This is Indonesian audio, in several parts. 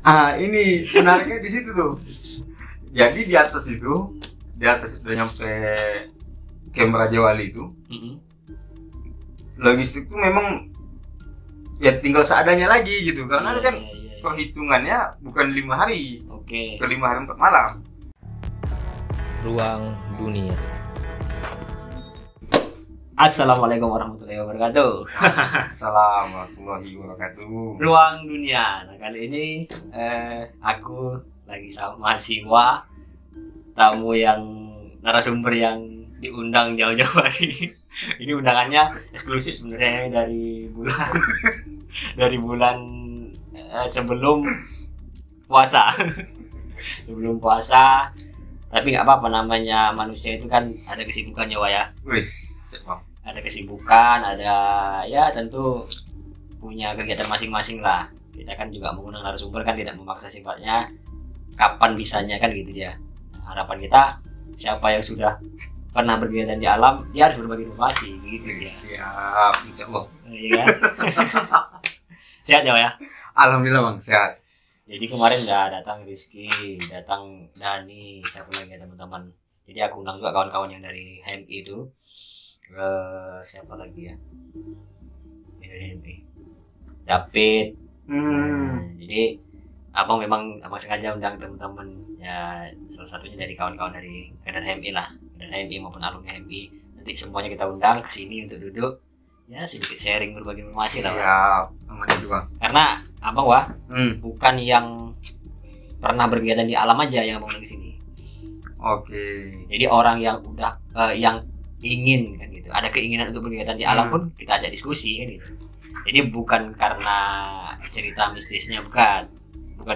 Ini menariknya di situ tuh. Jadi di atas udah nyampe Camp Raja Wali itu. Logistik tuh memang ya tinggal seadanya lagi gitu, karena kan perhitungannya bukan 5 hari. Oke. Ke 5 hari 4 malam. Ruang Dunia. Assalamualaikum warahmatullahi wabarakatuh. Assalamualaikum warahmatullahi wabarakatuh. Ruang Dunia. Nah, kali ini aku lagi sama mahasiswa, tamu yang narasumber yang diundang jauh-jauh hari. Ini undangannya eksklusif sebenarnya dari bulan sebelum puasa. Sebelum puasa. Tapi nggak apa-apa, namanya manusia itu kan ada kesibukannya, Wak ya. Wis, ada kesibukan, ada ya tentu punya kegiatan masing-masing lah. Kita kan juga mengundang narasumber kan tidak memaksa sifatnya, kapan bisanya kan gitu ya. Nah, harapan kita siapa yang sudah pernah berkegiatan di alam, dia harus berbagi informasi gitu ya. Siap, insyaallah. Iya. Sehat ya, Wak ya? Alhamdulillah Bang, sehat. Jadi kemarin udah datang Rizky, datang Dani, siapa lagi ya teman-teman. Jadi aku undang juga kawan-kawan yang dari HMI itu. Siapa lagi ya? Dari HMI. David. Jadi abang sengaja undang teman-teman ya, salah satunya dari kawan-kawan dari kader HMI lah, kader HMI maupun alumni HMI. Nanti semuanya kita undang ke sini untuk duduk. Ya sedikit sharing, berbagi informasi lah. Siap, namanya itu Bang. Karena abang bukan yang pernah berkegiatan di alam aja yang abang di sini. Oke. Jadi orang yang udah yang ingin kan gitu, ada keinginan untuk berkegiatan di alam pun kita ajak diskusi kan gitu. Jadi bukan karena cerita mistisnya, bukan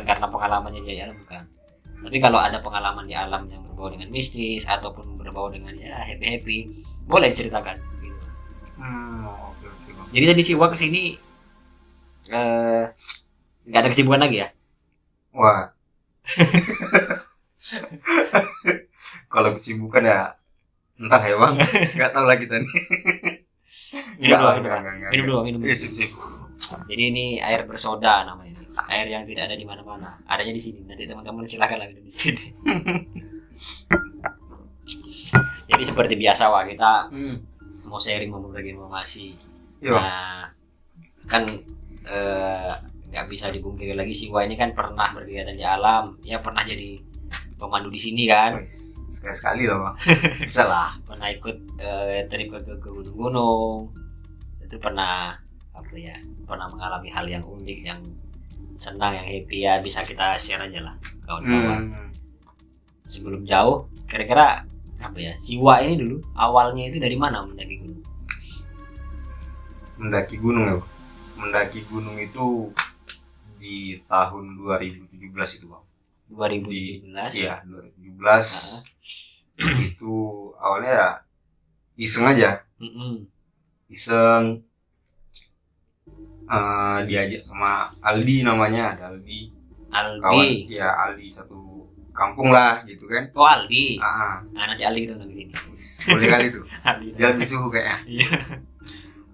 karena pengalamannya di alam, bukan. Tapi kalau ada pengalaman di alam yang berbau dengan mistis ataupun berbau dengan ya happy boleh diceritakan gitu. Oke. Jadi tadi si Wak kesini nggak ada kesibukan lagi ya? Wah. Kalau kesibukan ya entah ya Bang, nggak tahu lagi tadi. Minum dulu. Sip. Jadi ini air bersoda namanya, air yang tidak ada di mana-mana, adanya di sini. Nanti teman-teman silakan lah minum di sini. Jadi seperti biasa Wak, kita mau sharing, mau berbagi informasi. Nah, kan nggak bisa dipungkiri lagi si Wak ini kan pernah berkegiatan di alam, ya pernah jadi pemandu di sini kan. Sekali lah Bang. Bisa lah. Pernah ikut trip ke gunung-gunung. Itu pernah pernah mengalami hal yang unik, yang senang, yang happy ya, bisa kita share aja lah kawan-kawan. Sebelum jauh, kira-kira si Wak ini dulu awalnya itu dari mana mendaki gunung? Mendaki gunung ya Bang. Mendaki gunung itu di tahun 2017 itu Bang. 2017? Iya, 2017. Itu awalnya ya iseng aja. Iseng, diajak sama Aldi, namanya ada Aldi. Kawan, ya Aldi satu kampung lah gitu kan. Oh Aldi. Nah, nanti Aldi kita nanti ini. Boleh kali tuh. Dia lebih suhu kayaknya. Iya.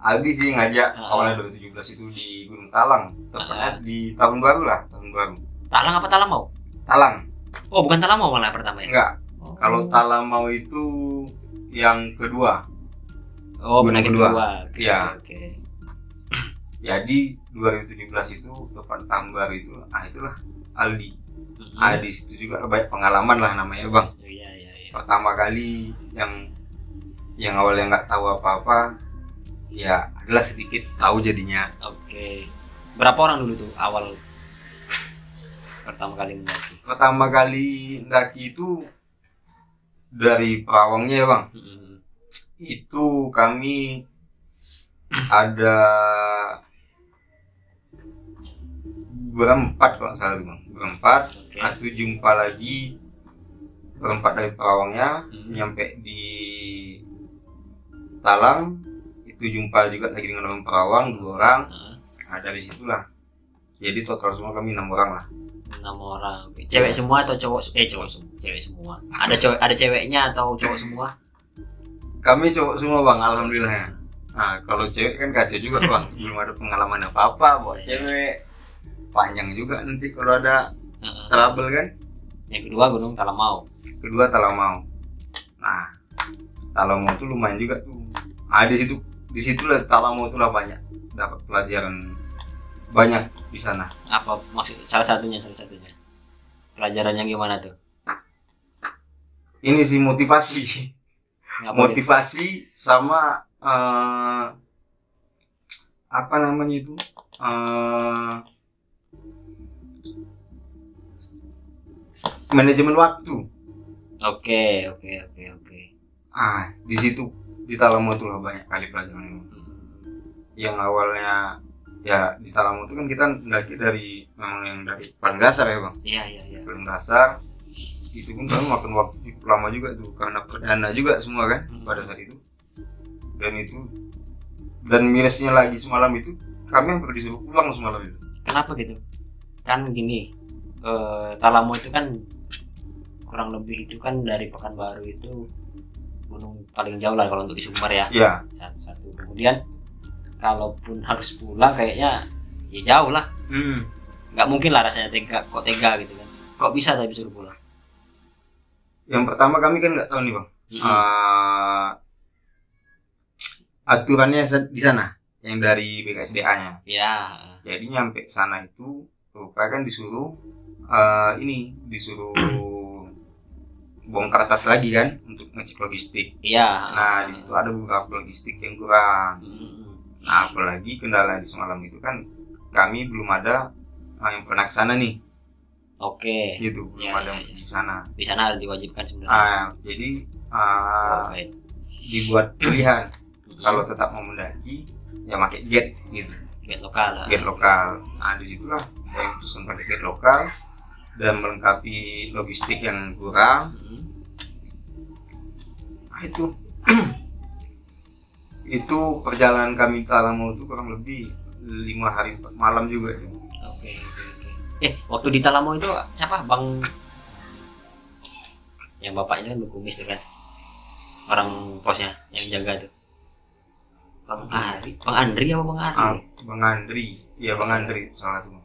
Aldi sih ngajak awalnya 2017 itu di Gunung Talang. Tepatnya di tahun baru. Talang apa Talamau? Talang. Oh, bukan Talamau malah pertama ya? Enggak. Kalau Talamau itu yang kedua. Oh, benar kedua. Iya. Oke. Jadi 2017 itu tepat tahun baru itu, itulah Aldi. Di situ juga banyak pengalaman lah namanya Bang. Iya. Pertama kali yang awalnya nggak tahu apa-apa, ya adalah sedikit tahu jadinya. Oke. Berapa orang dulu tuh awal pertama kali mendaki? Pertama kali mendaki itu dari Perawangnya ya Bang. Itu kami ada berempat kalau salah Bang. Berempat. Aku jumpa lagi berempat dari Perawangnya, nyampe di Talang itu jumpa juga lagi dengan orang Perawang 2 orang. Dari situlah. Jadi total semua kami 6 orang lah. 6 orang. Cewek semua atau cowok? Cewek semua. Ada ceweknya atau cowok semua? Kami cowok semua Bang, alhamdulillah. Nah, kalau cewek kan kacau juga Bang. Belum ada pengalaman apa-apa buat cewek. panjang juga nanti kalau ada Heeh. trouble kan. Yang kedua Gunung Talamau. Kedua Talamau. Nah, Talamau itu lumayan juga tuh. Di situ lah Talamau itu lah banyak dapat pelajaran banyak di sana. Apa maksud salah satunya? Pelajaran yang gimana tuh? Ini sih motivasi. Ngapa Motivasi sama apa namanya itu? Manajemen waktu. Oke. Di situ di Talamau itu lah banyak kali pelajaran ini. Yang awalnya ya di Talamau itu kan kita mendaki dari memang yang dari paling dasar ya bang. Iya. Paling dasar itu pun kami makan waktu cukup lama juga tuh karena perdana juga semua kan pada saat itu. Dan minusnya lagi semalam itu kami hampir disuruh pulang semalam itu. Kenapa gitu? Kan gini, Talamau itu kan kurang lebih itu kan dari Pekanbaru itu gunung paling jauh lah kalau untuk di Sumber ya. Iya. Satu. Kemudian kalaupun harus pulang kayaknya ya jauh lah. Nggak mungkin lah rasanya tega gitu kan. Kok bisa tapi suruh pulang? Yang pertama kami kan nggak tahu nih bang. Aturannya di sana yang dari BKSDA-nya. Ya. Jadi nyampe sana itu kan disuruh bongkar tas lagi kan untuk ngecek logistik. Iya. Nah di situ ada beberapa logistik yang kurang. Nah apalagi kendala di semalam itu kan kami belum ada yang pernah ke sana nih. Oke. Gitu belum ada di sana. Di sana harus diwajibkan sebenarnya. Jadi dibuat pilihan kalau tetap mau mendaki ya pakai gate gitu. Gate lokal. Gate lokal. Nah disitulah saya putuskan pakai gate lokal dan melengkapi logistik yang kurang. Nah itu perjalanan kami ke Talamau itu kurang lebih 5 hari 4 malam juga itu. Oke. Waktu di Talamau itu siapa bang? Yang bapaknya kan kumis tuh kan, orang posnya yang jaga tuh. Bang Andri apa Bang Andri? Bang Andri, iya Bang Andri salah tuh.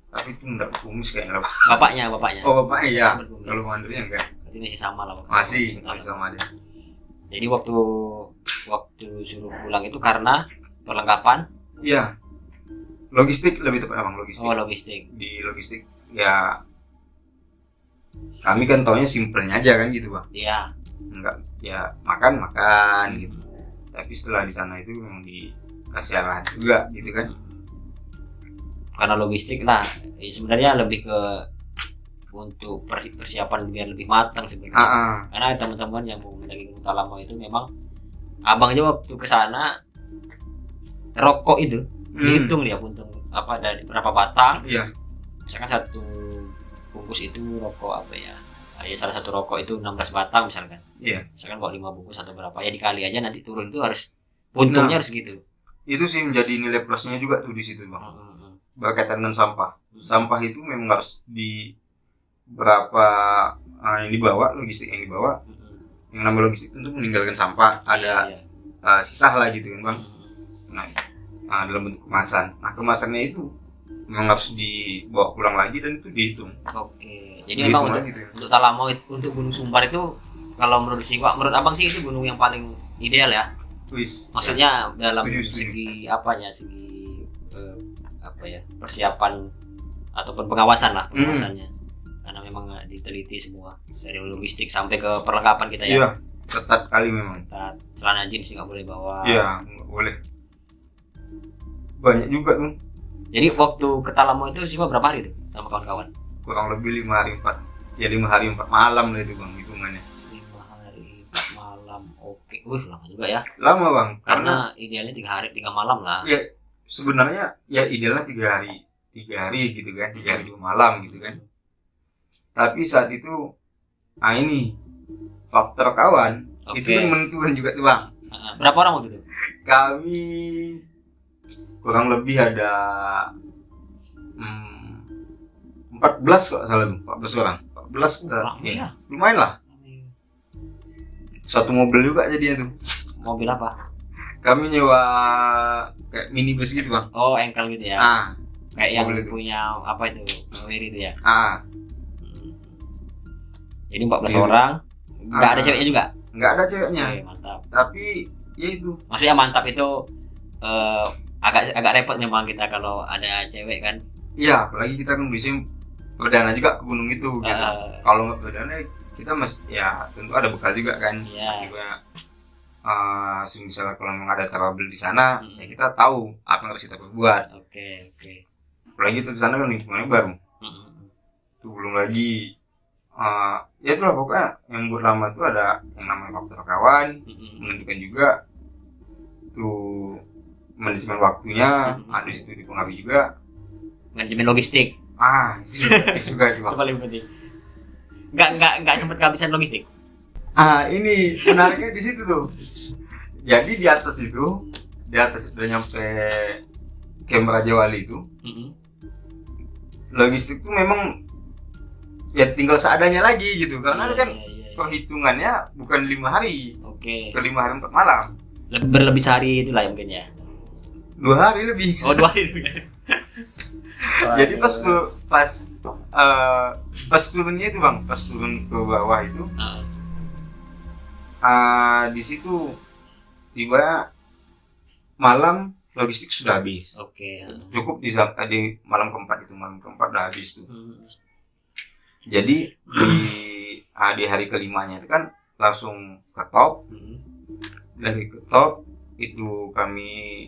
Tapi itu enggak kumis kayaknya. Bapaknya. Oh bapaknya ya. Kalau Bang Andri enggak. Berarti masih sama lah. Masih sama dia. Jadi waktu suruh pulang itu karena perlengkapan? Iya. Logistik lebih tepat bang, logistik. Oh logistik. Di logistik ya kami kan taunya simpelnya aja kan gitu bang. Iya. Enggak ya makan gitu. Tapi setelah di sana itu memang dikasih arahan juga gitu kan. Karena logistik lah sebenarnya lebih ke untuk persiapan biar lebih matang sebenarnya. Karena teman-teman yang mau mendaki Gunung Talamau itu memang abang aja waktu ke sana rokok itu dihitung dia puntung apa dari berapa batang. Iya. Misalkan satu bungkus itu rokok apa ya? Ya salah satu rokok itu 16 batang misalkan. Iya. Misalkan kalau 5 bungkus atau berapa ya dikali aja nanti turun itu harus puntungnya harus gitu. Itu sih menjadi nilai plusnya juga tuh di situ bang. Berkaitan dengan sampah. Sampah itu memang harus di berapa yang dibawa, logistik yang dibawa. Yang namanya logistik itu meninggalkan sampah, ada sisa lah gitu kan bang. Nah dalam bentuk kemasan. Nah kemasannya itu memang harus dibawa pulang lagi dan itu dihitung. Oke. Jadi memang untuk Talamau untuk Gunung Sumbar itu kalau menurut abang sih itu gunung yang paling ideal ya. Maksudnya dalam segi apanya segi persiapan ataupun pengawasannya. Karena memang diteliti semua dari logistik sampai ke perlengkapan kita ya. Iya, ketat kali memang. Celana jeans nggak boleh bawa. Iya, nggak boleh. Banyak juga tuh. Jadi waktu ke Talamau itu sih berapa hari tuh sama kawan-kawan? Kurang lebih 5 hari 4. Ya 5 hari 4 malam lah itu bang hitungannya. 5 hari 4 malam. Oke, lama juga ya. Lama bang. Karena idealnya 3 hari 3 malam lah. Ya sebenarnya ya idealnya 3 hari gitu kan, 3 hari 2 malam gitu kan. Tapi saat itu ini faktor kawan itu kan menentukan juga tuh bang. Berapa orang waktu itu? Kami kurang lebih ada 14 kok salah tuh, 14 orang. 14 ya. Lumayan lah. Satu mobil juga jadinya tuh. Mobil apa? Kami nyewa kayak minibus gitu bang. Oh engkel gitu ya. Kayak yang mobil itu. punya apa itu? Mewir itu ya. Ah, Jadi 14 Iya. orang. Enggak ada Ah. ceweknya juga. nggak ada ceweknya. Oke, mantap. Tapi ya itu. Maksudnya mantap itu agak repot memang kita kalau ada cewek kan. Iya, apalagi kita kan bisa perdana juga ke gunung itu gitu. Eh, Kalau nggak perdana kita ya tentu ada bekal juga kan. Iya. Juga misalnya kalau memang ada trouble di sana, Hmm. ya kita tahu apa yang harus kita perbuat. Oke. Apalagi itu di sana kan lingkungannya baru. Itu belum lagi ya itulah pokoknya yang buat lama itu ada yang namanya faktor kawan, menentukan juga tuh manajemen waktunya, ada di situ dipengaruhi juga. Manajemen logistik. Itu penting juga itu. Itu paling penting. Enggak sempat kehabisan logistik. Ini menariknya di situ tuh. Jadi di atas udah nyampe Camp Raja Wali itu, logistik tuh memang ya tinggal seadanya lagi gitu. Karena kan Iya. perhitungannya bukan 5 hari, Oke. ke 5 hari 4 malam, Berlebih sehari itulah ya mungkin ya. 2 hari lebih. Oh, 2 hari itu ya. Jadi pas turunnya itu bang, pas turun ke bawah itu, di situ tiba malam logistik sudah habis. Oke. Cukup di malam keempat udah habis tuh. Jadi di hari kelimanya itu kan langsung ke top. Dari ke top itu kami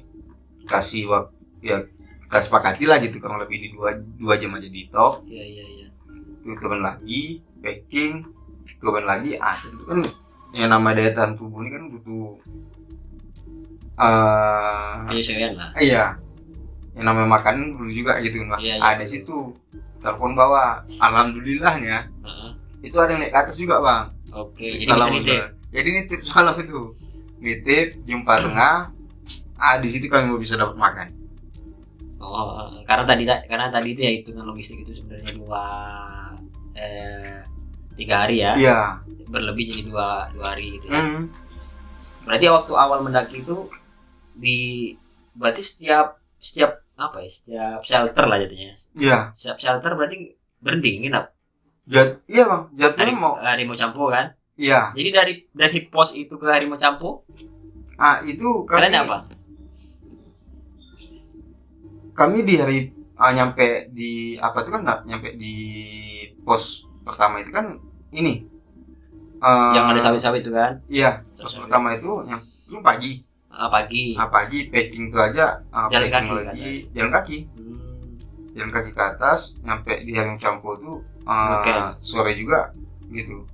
kasih waktu ya, kita sepakati lah gitu, kurang lebih di 2 jam aja di top. Iya. Itu turun lagi, packing, turun lagi. Itu kan yang nama daya tahan tubuh ini kan butuh Penyesuaian lah. iya, yang namanya makan perlu juga gitu kan. Iya, Di situ telepon bawa, alhamdulillahnya itu ada yang naik ke atas juga bang. Oke, jadi bisa nitip. Jadi nitip semalam itu, nitip jam 4 tengah. Di situ kami bisa dapat makan. Oh, karena tadi itu ya hitungan logistik itu sebenarnya 3 hari ya. Iya. Berlebih jadi 2 hari gitu ya. Berarti waktu awal mendaki itu berarti setiap apa ya? Setiap shelter lah jadinya. Iya. Setiap shelter berarti berhenti nginap. Iya bang, jatuhnya mau. Harimau Campo kan? Iya. Jadi dari pos itu ke Harimau Campo, Itu kalian apa? Kami di hari nyampe di apa itu kan nyampe di pos pertama itu kan ini. Yang ada sawit-sawit itu kan? Iya, pos pertama itu yang pagi. Pagi. Pagi packing itu aja. Jalan packing kaki lagi, ke atas. jalan kaki. Jalan kaki ke atas, nyampe di Harimau Campo itu sore juga gitu.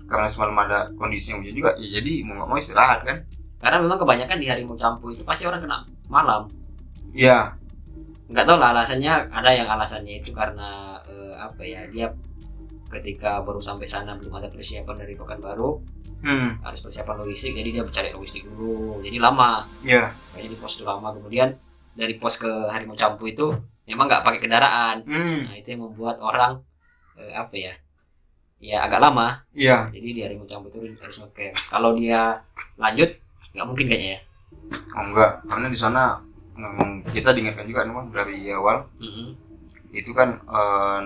Karena semalam ada kondisi yang hujan juga, ya jadi mau nggak mau istirahat kan. Karena memang kebanyakan di Harimau Campo itu pasti orang kena malam. Iya. Nggak tahu lah alasannya, ada yang alasannya itu karena apa ya, dia ketika baru sampai sana belum ada persiapan dari Pekanbaru, harus persiapan logistik, jadi dia mencari logistik dulu, jadi lama. Iya. Kayaknya di pos itu lama, kemudian dari pos ke Harimau Campo itu memang nggak pakai kendaraan. Nah itu yang membuat orang apa ya, ya agak lama. Iya. Jadi di Harimau Campo itu harus ngecamp. Kalau dia lanjut nggak mungkin kayaknya ya. Enggak, karena di sana kita diingatkan juga memang dari awal itu kan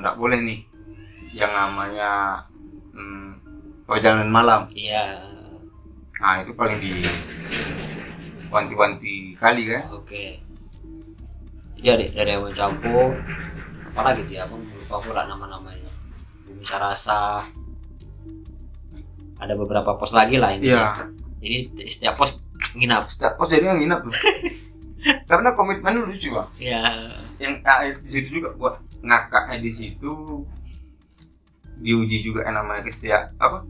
nggak boleh nih yang namanya perjalanan malam. Iya. Nah itu paling di wanti-wanti kali kan. Oke. Jadi dari Harimau Campo apa lagi tuh ya, abang lupa pula nama-namanya. Bumi Sarasa. Ada beberapa pos lagi lah ini. Iya. Jadi setiap pos nginap. Setiap pos jadi nginap tuh. Karena komitmen lucu bang. Iya. Yang di situ juga buat ngakaknya di situ diuji juga yang namanya setia kawan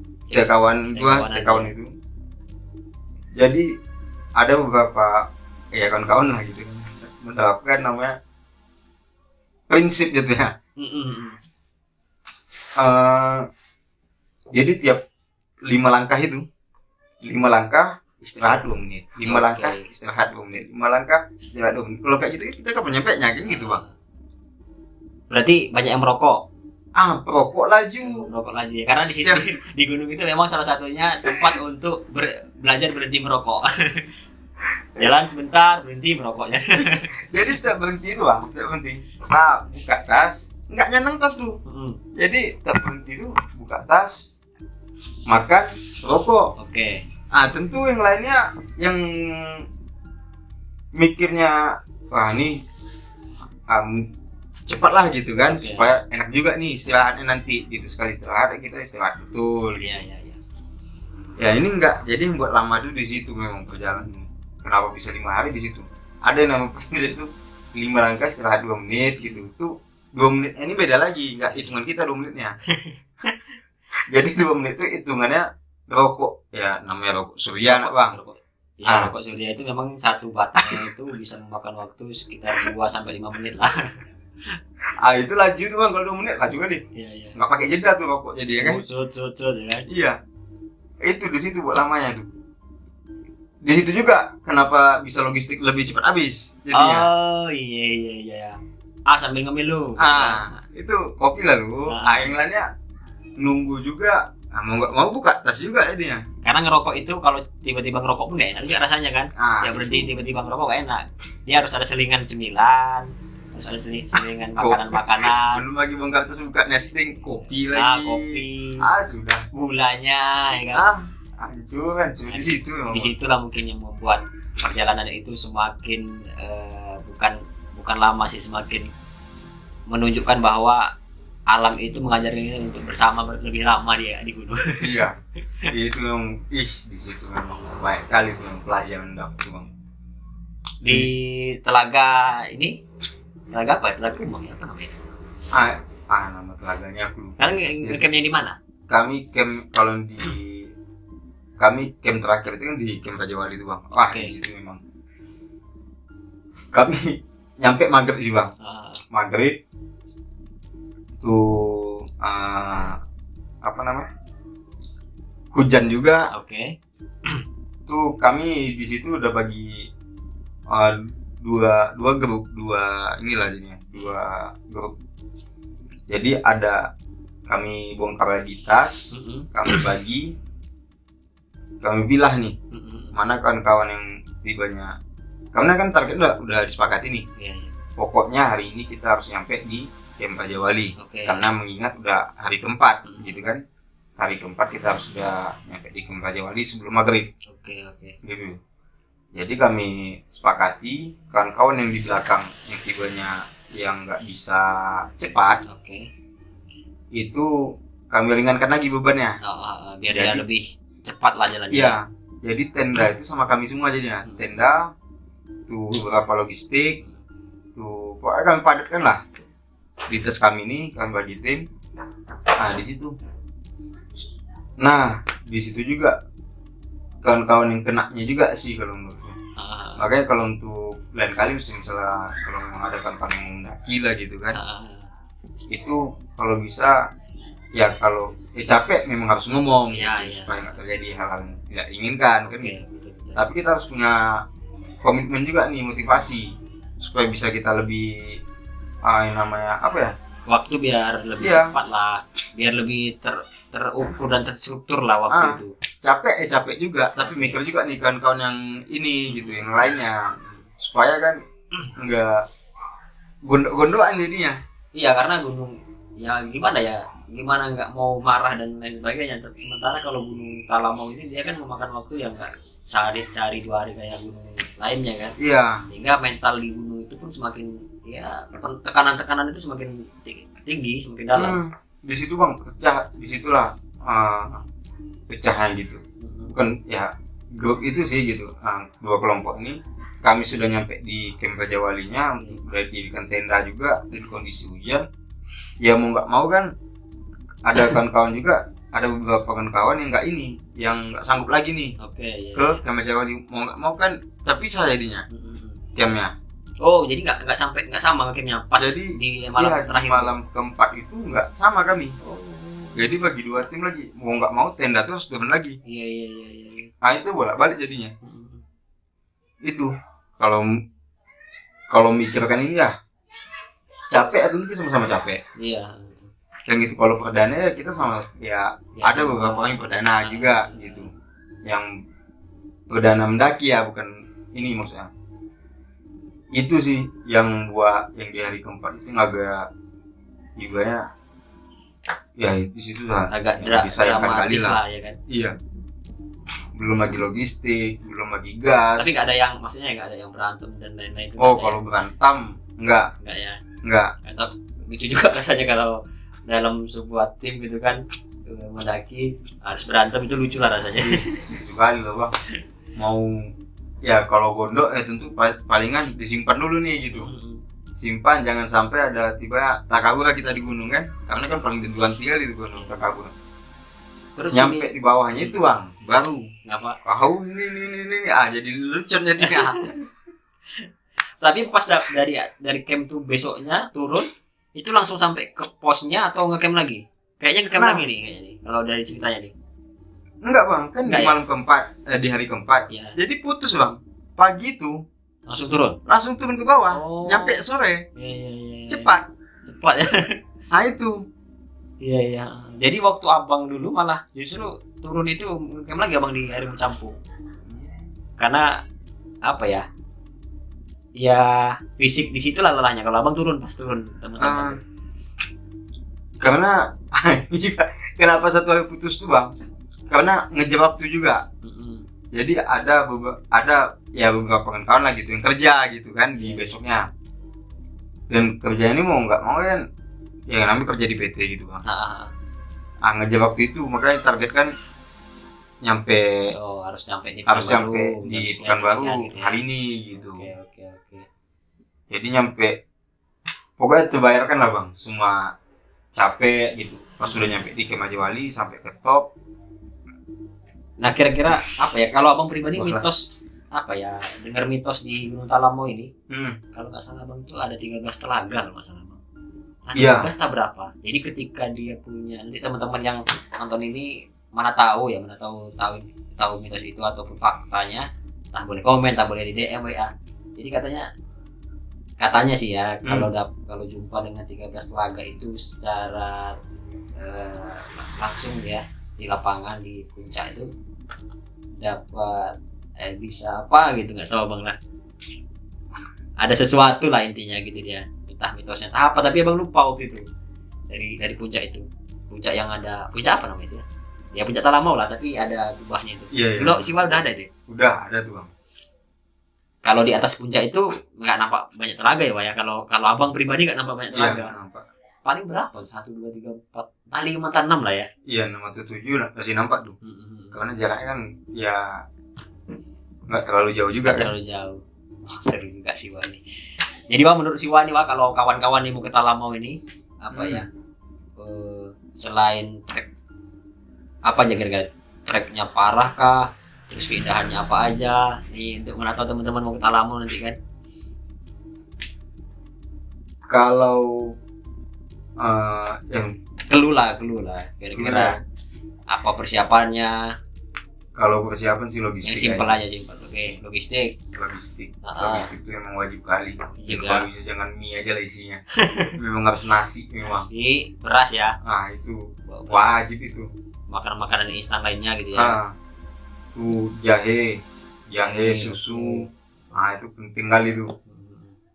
itu. Jadi ada beberapa ya kawan-kawan lah gitu menerapkan namanya prinsip gitu ya. Jadi tiap 5 langkah istirahat 2 menit, 5 langkah istirahat 2 menit, 5 langkah istirahat 2 menit. Kalau kayak gitu kita kapan nyampe nya kan gitu bang. Berarti banyak yang merokok. Merokok laju Ya. Karena di situ di gunung itu memang salah satunya tempat untuk belajar berhenti merokok. Jalan sebentar berhenti merokoknya. Jadi setiap berhenti itu bang, setiap berhenti, buka tas, nggak nyeneng tas tuh. Jadi setiap berhenti itu buka tas, makan, rokok. Oke. Tentu yang lainnya yang mikirnya, wah ini cepat lah gitu kan, supaya enak juga nih istirahatnya nanti gitu. Sekali istirahat kita istirahat betul. Iya. Ya ini enggak, jadi yang buat lama tuh di situ memang perjalanan. Kenapa bisa 5 hari di situ? Ada yang nama prinsip itu 5 langkah istirahat 2 menit gitu. Itu 2 menit ini beda lagi, enggak hitungan kita 2 menitnya. Jadi 2 menit itu hitungannya rokok, ya namanya rokok surya nak bang. Rokok surya itu memang satu batangnya itu bisa memakan waktu sekitar 2-5 menit lah. Itu laju tuh bang, kalau 2 menit laju kan nih. Iya. Nggak pakai jeda tuh rokok jadi ya kan. Cut ya kan. Iya. Itu di situ buat lamanya tuh. Di situ juga kenapa bisa logistik lebih cepat habis jadinya. Oh iya. Sambil ngemil lu. Itu kopi lah lu. Yang lainnya nunggu juga. Mau nggak mau buka tas juga jadinya. Karena ngerokok itu kalau tiba-tiba ngerokok pun nggak enak juga rasanya kan. Ya berhenti tiba-tiba ngerokok nggak enak. Dia harus ada selingan cemilan, harus ada selingan makanan-makanan. Belum lagi bongkar tas buka nesting kopi lagi. Kopi. Sudah. Gulanya ya kan. Hancur di situ. Di situlah mungkin yang membuat perjalanan itu semakin bukan lama sih, semakin menunjukkan bahwa alam itu mengajari untuk bersama lebih lama dia di gunung. Iya. Itu yang di situ memang baik kali tuh yang pelajaran dapat bang. Di telaga ini, telaga apa? Telaga Umang ya, apa namanya? Nama telaganya aku lupa. Campnya di mana? Kami camp terakhir itu kan di camp Raja Wali itu bang. Di situ memang. Kami nyampe maghrib sih bang. Maghrib tuh hujan juga. Tuh kami di situ udah bagi dua grup jadi ada kami bongkar lagi tas, kami bagi, kami pilah nih mana kawan-kawan yang tibanya, karena kan target udah disepakati nih. Pokoknya hari ini kita harus nyampe di camp Raja Wali. Karena mengingat udah hari keempat gitu kan, hari keempat kita harus sudah nyampe di camp Raja Wali sebelum maghrib. Gitu. Jadi kami sepakati kawan-kawan yang di belakang yang tibanya yang nggak bisa cepat, itu kami ringankan lagi bebannya. Biar dia lebih cepat lah jalannya. Iya. Jadi tenda itu sama kami semua jadinya. Tenda tuh beberapa logistik tuh pokoknya kami padatkan lah di tas kami ini, kami bagi tim. Di situ. Nah, di situ juga kawan-kawan yang kenanya juga sih kalau menurutku. Makanya kalau untuk lain kali misalnya kalau memang ada kawan-kawan yang mendaki lah gitu kan, itu kalau bisa ya kalau capek memang harus ngomong gitu, supaya nggak terjadi hal-hal yang tidak diinginkan kan gitu. Tapi kita harus punya komitmen juga nih, motivasi supaya bisa kita lebih waktu biar lebih cepat lah, biar lebih terukur dan terstruktur lah waktu itu. Capek juga, tapi mikir juga nih kawan-kawan yang ini gitu, yang lainnya, supaya kan enggak gondok-gondokan jadinya. Iya, karena gunung ya gimana nggak mau marah dan lain sebagainya. Sementara kalau gunung Talamau ini dia kan memakan waktu yang nggak sehari 2 hari kayak gunung lainnya kan. Iya. Sehingga mental di gunung itu pun semakin tekanan itu semakin tinggi, semakin dalam. Di situ bang disitulah pecahan gitu. Bukan ya grup itu sih gitu. 2 kelompok ini kami sudah nyampe di camp Raja Walinya, udah didirikan tenda juga di kondisi hujan. Ya mau nggak mau kan ada kawan-kawan juga, ada beberapa kawan-kawan yang nggak sanggup lagi nih ke camp Raja Wali. Mau nggak mau kan terpisah jadinya campnya. Jadi nggak sama campnya pas jadi, di malam terakhir. Malam keempat itu nggak sama kami. Jadi bagi 2 tim lagi, mau nggak mau tenda tuh harus turun lagi. Iya. Itu bolak-balik jadinya. Itu kalau mikirkan ini ya capek atau kita sama-sama capek. Iya. Yang itu kalau perdana ya kita sama ya ada beberapa yang perdana juga gitu. Yang perdana mendaki ya, bukan ini maksudnya. Itu sih yang buat yang di hari keempat itu agak ibanya ya di situ lah agak disayangkan kali dramatis lah ya kan. Iya, belum lagi logistik, belum lagi gas. Tapi nggak ada yang maksudnya nggak ada yang berantem dan lain-lain. Oh kalau berantem enggak ya. Enggak. Atau lucu juga rasanya kalau dalam sebuah tim gitu kan mendaki harus berantem, itu lucu lah rasanya. Lucu kali loh bang. Mau ya kalau gondok tentu palingan disimpan dulu nih gitu. Simpan, jangan sampai ada tiba Takabura kita di gunung kan, karena kan paling tentuan tinggal itu gunung Takabura. Terus nyampe di bawahnya itu bang, baru ngapa? Kau ini jadi lucu jadinya. Tapi pas dari camp tuh besoknya turun itu langsung sampai ke posnya atau ngecamp lagi? Kayaknya ngecamp lagi nih kayaknya nih. Kalau dari ceritanya nih. Enggak bang, kan enggak, di malam keempat, di hari keempat. Ya. Jadi putus bang. Pagi itu langsung turun ke bawah. Oh. Nyampe sore. Iya. Cepat ya. Nah itu. Iya. Jadi waktu abang dulu malah justru turun itu ngecamp lagi abang di air mencampur. Karena apa ya? Ya fisik di situ lah lelahnya kalau abang turun teman-teman. Karena ini juga kenapa satu hari putus tuh bang? Karena ngejar waktu juga. Jadi ada beberapa kawan lah gitu yang kerja gitu kan di besoknya. Dan kerja ini mau nggak mau kan ya namanya kerja di PT gitu bang. Ngejar waktu itu makanya target kan harus nyampe di Pekanbaru gitu ya. Hari ini gitu. Oke. Jadi nyampe pokoknya terbayarkan lah bang semua capek gitu. Pas sudah nyampe di Camp Haji Wali sampai ke top. Nah kira-kira apa ya kalau abang pribadi mitos apa ya, dengar mitos di Gunung Talamo ini kalau nggak salah abang tuh ada 13 telaga loh masalah bang. Nah 13 tak berapa. Jadi ketika dia punya, nanti teman-teman yang nonton ini mana tahu mitos itu ataupun faktanya, tak boleh komen, tak boleh di DM WA. Jadi katanya sih ya kalau jumpa dengan 13 telaga itu secara langsung ya di lapangan di puncak itu dapat bisa apa gitu, nggak tahu bang lah, ada sesuatu lah intinya gitu dia, entah mitosnya entah apa, tapi abang lupa waktu itu dari puncak itu, puncak yang ada puncak apa namanya itu ya puncak Talamau lah, tapi ada kubahnya itu. Iya. Dulu Siwa udah ada itu. Udah ada tuh bang. Kalau di atas puncak itu nggak nampak banyak telaga ya, Pak ya. Kalau abang pribadi nggak nampak banyak telaga. Iya, nampak. Paling berapa? 1, 2, 3, 4, paling 5, 6 lah ya. Iya, 6 atau 7 lah masih nampak tuh. Karena jaraknya kan ya nggak terlalu jauh juga. Nggak terlalu jauh. Seru juga Siwa ini. Jadi Pak, menurut Siwa nih Pak, kalau kawan-kawan nih mau ke Talamau ini apa ya? Selain trek apa aja kira-kira? Treknya parah kah? Terus keindahannya apa aja nih untuk menatau teman-teman mau ke Talamau nanti kan? Kalau yang keluh lah kira-kira apa persiapannya? Kalau persiapan sih logistik. Yang simpel aja. Oke, logistik itu memang wajib kali. Juga. Kalau bisa jangan mie aja lah isinya. Memang harus nasi memang. Nasi, beras ya. Nah itu wajib itu. Makanan instan lainnya gitu ya. Tuh jahe, susu. Nah itu penting kali tuh.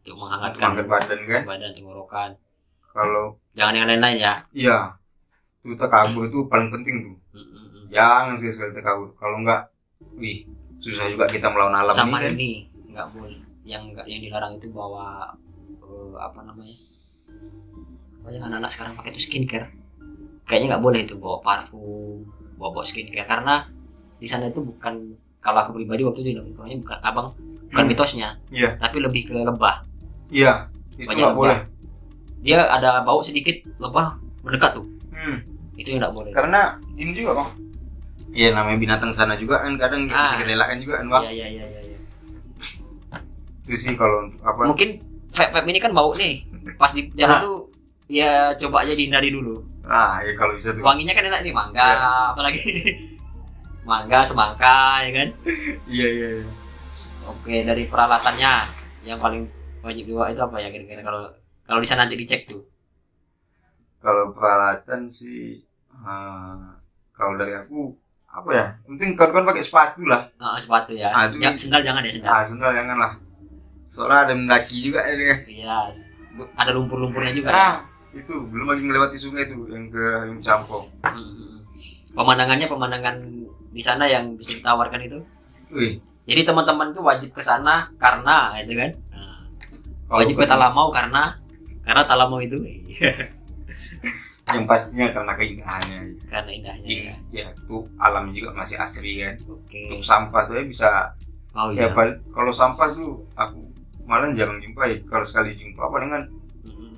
Untuk menghangatkan badan tenggorokan. Kalau jangan yang lain-lain ya. Iya. Tuh takabur itu paling penting tuh. Jangan sekali takabur. Kalau enggak, susah juga kita melawan alam sama ini. Sama ini enggak boleh. Yang dilarang itu bawa apa namanya? Banyak anak-anak sekarang pakai itu skincare. Kayaknya nggak boleh itu bawa parfum, bawa skincare, karena di sana itu bukan, kalau aku pribadi waktu itu infonya bukan mitosnya, tapi lebih ke lebah. Iya, itu nggak boleh. Dia ada bau sedikit, lebah mendekat tuh. Itu yang nggak boleh. Karena ini juga bang. Iya namanya binatang sana juga kan kadang bisa kita elakkan juga kan bang. Iya. Itu sih kalau apa? Mungkin vape ini kan bau nih, pas di jalan tuh ya coba aja dihindari dulu. Ya kalau bisa tuh. Wanginya kan enak nih, mangga apalagi. Mangga, semangka ya kan. Iya. Oke, dari peralatannya yang paling wajib dibawa itu apa ya kira-kira kalau di sana nanti dicek tuh? Kalau peralatan sih kalau dari aku apa ya? Penting kawan-kawan pakai sepatu lah. Sepatu ya. Sendal jangan ya, sendal. Sendal jangan lah. Soalnya ada mendaki juga ya. Iya. Ada lumpur-lumpurnya juga. Itu belum lagi melewati sungai itu yang ke Campong. Pemandangan di sana yang bisa ditawarkan itu. Wih. Jadi teman-teman tuh wajib ke sana karena itu kan. Wajib ke Talamau karena Talamau itu. Yang pastinya karena keindahannya. Karena indahnya. Ya, itu alam juga masih asri kan. Oke. Untuk sampah tuh ya bisa. Ya kalau sampah tuh aku malah jarang jumpa ya. Kalau sekali jumpa palingan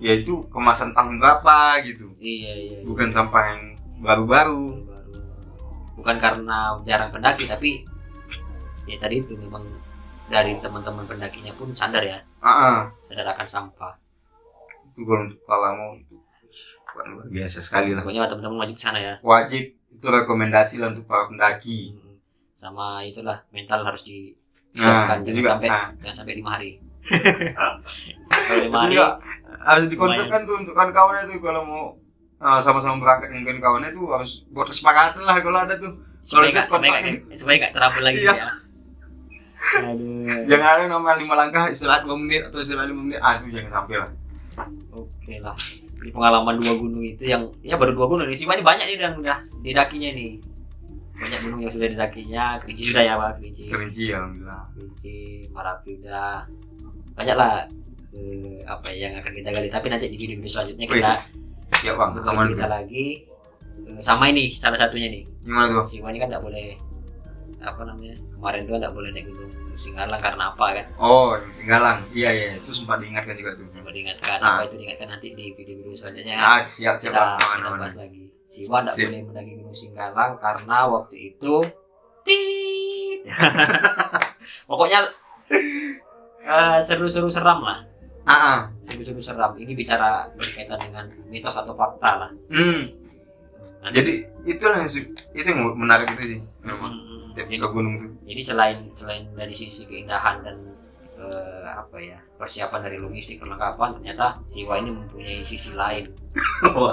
ya itu kemasan tahun berapa gitu. Iya. Bukan sampah yang baru-baru. Bukan karena jarang pendaki, tapi ya tadi itu memang dari teman-teman pendakinya pun sadar ya. Sadar akan sampah. Itu kalau untuk Talamau itu luar biasa sekali lah. Pokoknya teman-teman wajib ke sana ya. Wajib, itu rekomendasi lah untuk para pendaki. Sama itulah mental harus disiapkan jangan sampai 5 hari. Kalau 5 hari harus dikonsepkan tuh untuk kawan-kawannya tuh kalau mau sama-sama berangkat dengan kawan-kawannya tuh harus buat kesepakatan lah kalau ada tuh. Supaya gak terabul lagi ya. Aduh. Jangan ada nomor 5 langkah istirahat 2 menit atau istirahat 5 menit. Itu jangan sampai lah. Oke lah. Di pengalaman 2 gunung itu yang ya baru 2 gunung nih. Cuma ini banyak nih yang udah didakinya nih. Banyak gunung yang sudah didakinya. Kerinci sudah ya Pak, Kerinci alhamdulillah. Kerinci, Marapi udah. Banyak lah apa yang akan kita gali, tapi nanti di video selanjutnya kita siap Bang, kita lagi sama ini salah satunya nih. Gimana tuh? Si ini kan enggak boleh kemarin tuh enggak boleh naik gunung Singgalang karena apa kan? Oh, yang Singgalang. Iya, itu sempat diingatkan juga tuh. Sempat diingatkan. Apa itu diingatkan nanti di video selanjutnya. Siap. Kita bahas lagi. Siwa enggak boleh mendaki gunung Singgalang karena waktu itu pokoknya seru-seru seram lah. Seru-seru seram. Ini bicara berkaitan dengan mitos atau fakta lah. Jadi itu yang menarik itu sih. Jadi ke gunung itu. Jadi selain dari sisi keindahan dan persiapan dari logistik perlengkapan, ternyata Siwa ini mempunyai sisi lain.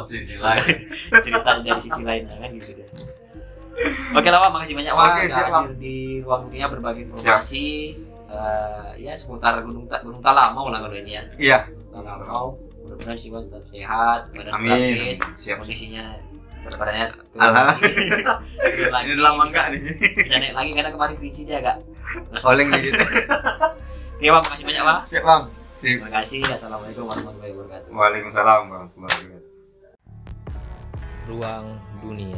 Sisi lain. Cerita dari sisi lain kan gitu deh. Oke lah Pak, makasih banyak Pak hadir di ruang dunia berbagi informasi. Ya seputar gunung Talamau lah kalau ini ya. Iya. Talamau. Mudah-mudahan Siwa tetap sehat, badan amin. Kondisinya badannya ini lama enggak nih. Bisa naik lagi karena kemarin kerinci dia agak oleng dikit. Oke Pak, makasih banyak Pak. Siap Bang. Terima kasih. Assalamualaikum warahmatullahi wabarakatuh. Waalaikumsalam warahmatullahi wabarakatuh. Ruang dunia.